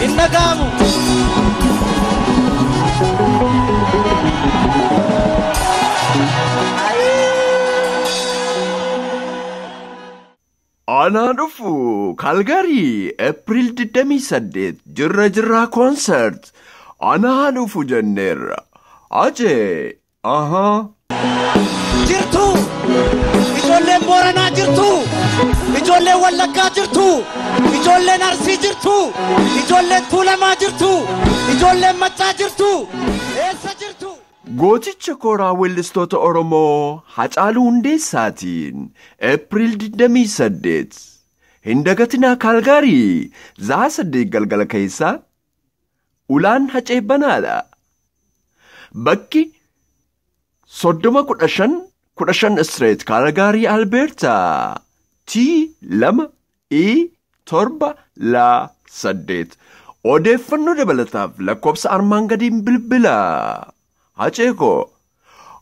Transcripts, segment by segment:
Innagamu Anadufu Calgary April 28 jirra concert Anadufu Janera Aje jirtu ijoolleen Booranaa jirtu ijoolleen Wallaggaa jirtu ijoolleen Arsii jirtu ijoolleen Tuulamaa jirtu ijoolleen Maccaa jirtu eessa jirtu Gooticha koraa weellistoota Oromoo Hacaaluu Hundeessaatiin April 28 Hindagatinaa Calgary Zaasadee galgala keessaa Ulaan Hacee Banaadha Bakki 3015 Street Calgary Alberta T2E7 Odeeffannoo dabalataaf lakkoofsa armaan gadiin bilbila Haceko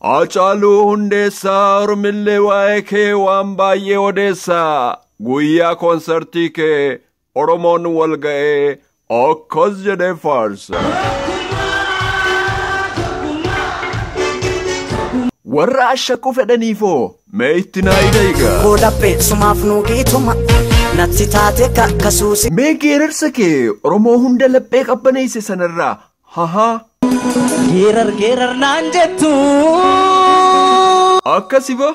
Hacaaluu Hundeessaa Oromillee waa'ee kee waan baay'ee odeessaa guyyaa konsertii kee Oromoon wal ga'ee akkas jedhee faarsa warra ashaquu fedhaniifoo mee itti naayidayiga Godhaphee sumaaf nuu geetuma natti taate kakkasuusi mee geerarsa kee Oromoo hunda laphee qabbaneesse sanarraa geerar naan jettu akkasiba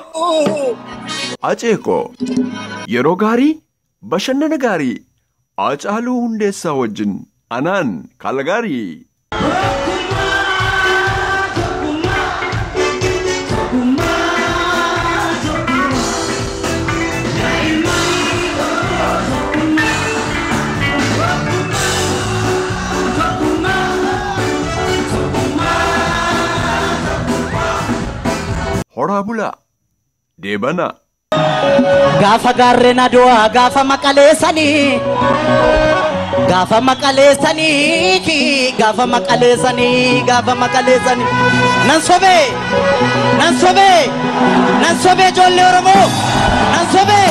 Haceeko yeroo gaarii bashannana gaarii Hacaaluu Hundeessaa wajjin anaan Calgary Horabula Debana Gaafa gaarreen Adwaa gaafa maqaleessanii nan sobee ijoollee Oromoo nan sobee